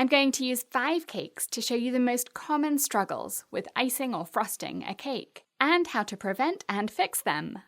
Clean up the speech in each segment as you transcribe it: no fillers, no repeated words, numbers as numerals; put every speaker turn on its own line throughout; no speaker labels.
I'm going to use 5 cakes to show you the most common struggles with icing or frosting a cake, and how to prevent and fix them.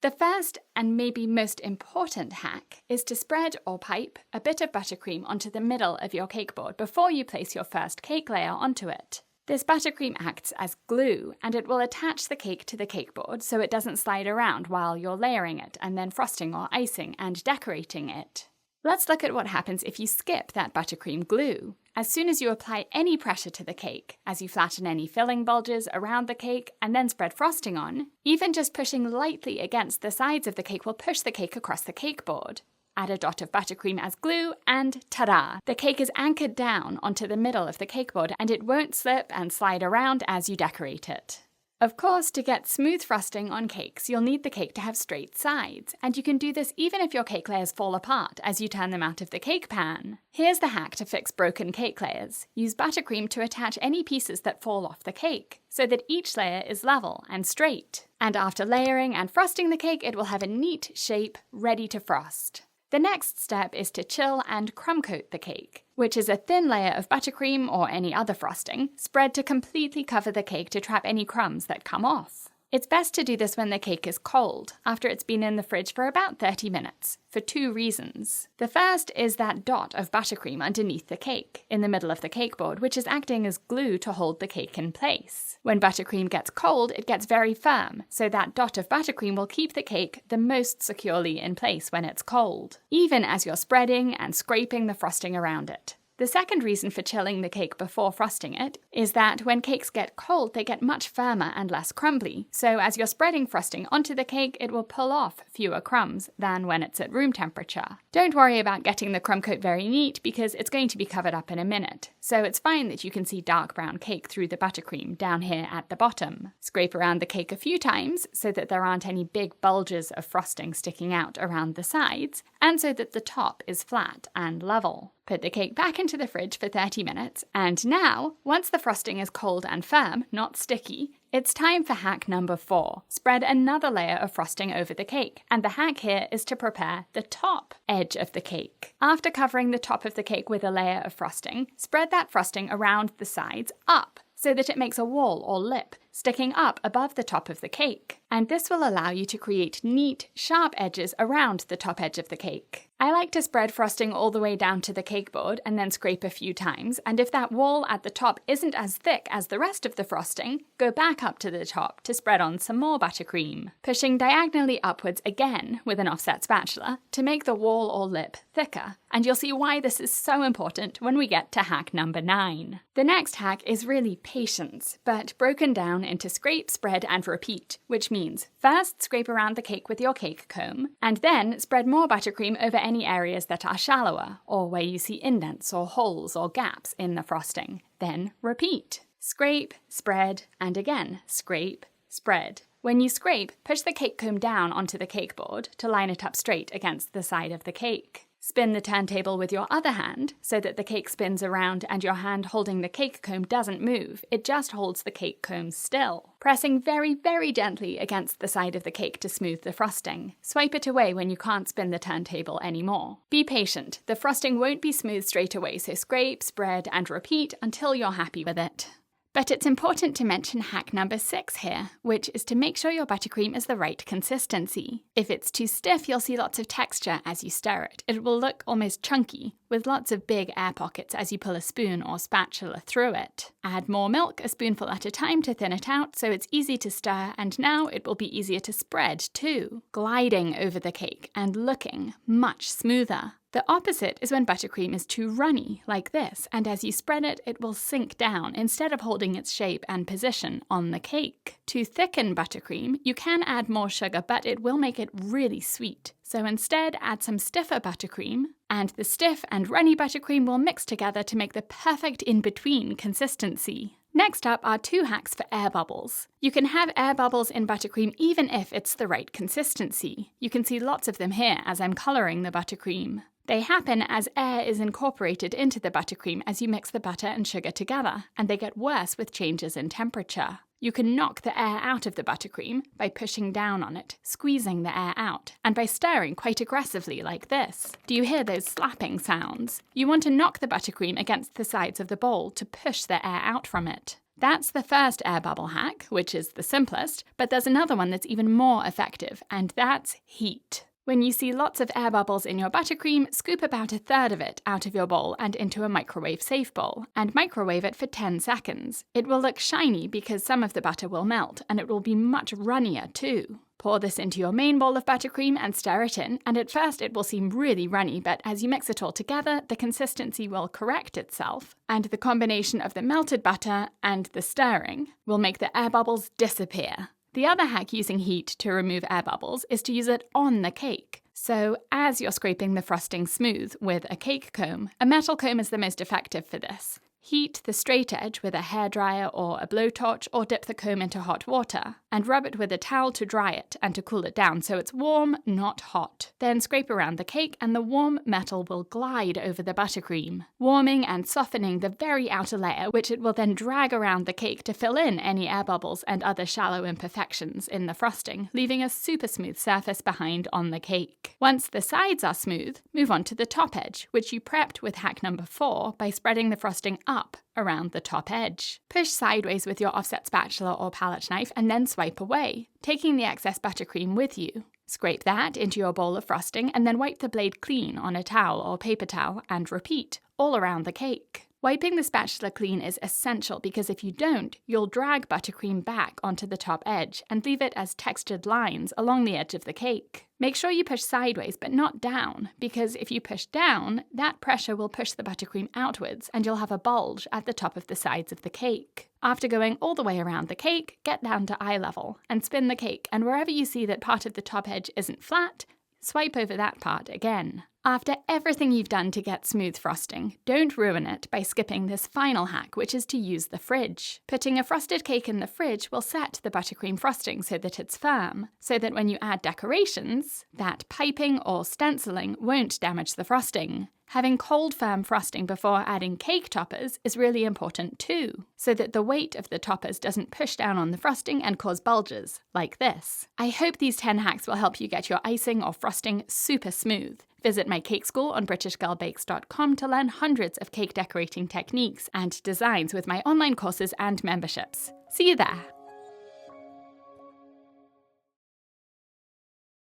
The first and maybe most important hack is to spread or pipe a bit of buttercream onto the middle of your cake board before you place your first cake layer onto it. This buttercream acts as glue, and it will attach the cake to the cake board so it doesn't slide around while you're layering it and then frosting or icing and decorating it. Let's look at what happens if you skip that buttercream glue. As soon as you apply any pressure to the cake, as you flatten any filling bulges around the cake and then spread frosting on, even just pushing lightly against the sides of the cake will push the cake across the cake board. Add a dot of buttercream as glue and ta-da! The cake is anchored down onto the middle of the cake board and it won't slip and slide around as you decorate it. Of course, to get smooth frosting on cakes, you'll need the cake to have straight sides, and you can do this even if your cake layers fall apart as you turn them out of the cake pan. Here's the hack to fix broken cake layers. Use buttercream to attach any pieces that fall off the cake, so that each layer is level and straight. And after layering and frosting the cake, it will have a neat shape ready to frost. The next step is to chill and crumb coat the cake, which is a thin layer of buttercream or any other frosting, spread to completely cover the cake to trap any crumbs that come off. It's best to do this when the cake is cold, after it's been in the fridge for about 30 minutes, for 2 reasons. The first is that dot of buttercream underneath the cake, in the middle of the cake board, which is acting as glue to hold the cake in place. When buttercream gets cold, it gets very firm, so that dot of buttercream will keep the cake the most securely in place when it's cold, even as you're spreading and scraping the frosting around it. The second reason for chilling the cake before frosting it is that when cakes get cold, they get much firmer and less crumbly. So as you're spreading frosting onto the cake, it will pull off fewer crumbs than when it's at room temperature. Don't worry about getting the crumb coat very neat because it's going to be covered up in a minute. So it's fine that you can see dark brown cake through the buttercream down here at the bottom. Scrape around the cake a few times so that there aren't any big bulges of frosting sticking out around the sides, and so that the top is flat and level. Put the cake back into the fridge for 30 minutes, and now, once the frosting is cold and firm, not sticky, it's time for hack number 4. Spread another layer of frosting over the cake, and the hack here is to prepare the top edge of the cake. After covering the top of the cake with a layer of frosting, spread that frosting around the sides up, so that it makes a wall or lip sticking up above the top of the cake. And this will allow you to create neat, sharp edges around the top edge of the cake. I like to spread frosting all the way down to the cake board and then scrape a few times, and if that wall at the top isn't as thick as the rest of the frosting, go back up to the top to spread on some more buttercream, pushing diagonally upwards again with an offset spatula to make the wall or lip thicker. And you'll see why this is so important when we get to hack number 9. The next hack is really patience, but broken down into scrape, spread, and repeat, which means first scrape around the cake with your cake comb, and then spread more buttercream over any areas that are shallower, or where you see indents or holes or gaps in the frosting. Then repeat. Scrape, spread, and again scrape, spread. When you scrape, push the cake comb down onto the cake board to line it up straight against the side of the cake. Spin the turntable with your other hand so that the cake spins around and your hand holding the cake comb doesn't move, it just holds the cake comb still. Pressing very, very gently against the side of the cake to smooth the frosting. Swipe it away when you can't spin the turntable anymore. Be patient, the frosting won't be smooth straight away, so scrape, spread, and repeat until you're happy with it. But it's important to mention hack number 6 here, which is to make sure your buttercream is the right consistency. If it's too stiff, you'll see lots of texture as you stir it. It will look almost chunky, with lots of big air pockets as you pull a spoon or spatula through it. Add more milk, a spoonful at a time, to thin it out so it's easy to stir, and now it will be easier to spread too, gliding over the cake and looking much smoother. The opposite is when buttercream is too runny, like this, and as you spread it, it will sink down instead of holding its shape and position on the cake. To thicken buttercream, you can add more sugar, but it will make it really sweet. So instead, add some stiffer buttercream, and the stiff and runny buttercream will mix together to make the perfect in-between consistency. Next up are 2 hacks for air bubbles. You can have air bubbles in buttercream even if it's the right consistency. You can see lots of them here as I'm colouring the buttercream. They happen as air is incorporated into the buttercream as you mix the butter and sugar together, and they get worse with changes in temperature. You can knock the air out of the buttercream by pushing down on it, squeezing the air out, and by stirring quite aggressively like this. Do you hear those slapping sounds? You want to knock the buttercream against the sides of the bowl to push the air out from it. That's the first air bubble hack, which is the simplest, but there's another one that's even more effective, and that's heat. When you see lots of air bubbles in your buttercream, scoop about 1/3 of it out of your bowl and into a microwave-safe bowl, and microwave it for 10 seconds. It will look shiny because some of the butter will melt, and it will be much runnier too. Pour this into your main bowl of buttercream and stir it in, and at first it will seem really runny, but as you mix it all together, the consistency will correct itself, and the combination of the melted butter and the stirring will make the air bubbles disappear. The other hack using heat to remove air bubbles is to use it on the cake. So as you're scraping the frosting smooth with a cake comb, a metal comb is the most effective for this. Heat the straight edge with a hairdryer or a blowtorch, or dip the comb into hot water, and rub it with a towel to dry it and to cool it down so it's warm, not hot. Then scrape around the cake and the warm metal will glide over the buttercream, warming and softening the very outer layer, which it will then drag around the cake to fill in any air bubbles and other shallow imperfections in the frosting, leaving a super smooth surface behind on the cake. Once the sides are smooth, move on to the top edge, which you prepped with hack number 4 by spreading the frosting up around the top edge. Push sideways with your offset spatula or palette knife and then swipe away, taking the excess buttercream with you. Scrape that into your bowl of frosting and then wipe the blade clean on a towel or paper towel and repeat, all around the cake. Wiping the spatula clean is essential because if you don't, you'll drag buttercream back onto the top edge and leave it as textured lines along the edge of the cake. Make sure you push sideways but not down, because if you push down, that pressure will push the buttercream outwards and you'll have a bulge at the top of the sides of the cake. After going all the way around the cake, get down to eye level and spin the cake, and wherever you see that part of the top edge isn't flat, swipe over that part again. After everything you've done to get smooth frosting, don't ruin it by skipping this final hack, which is to use the fridge. Putting a frosted cake in the fridge will set the buttercream frosting so that it's firm, so that when you add decorations, that piping or stenciling won't damage the frosting. Having cold, firm frosting before adding cake toppers is really important too, so that the weight of the toppers doesn't push down on the frosting and cause bulges, like this. I hope these 10 hacks will help you get your icing or frosting super smooth. Visit my cake school on BritishGirlBakes.com to learn hundreds of cake decorating techniques and designs with my online courses and memberships. See you there!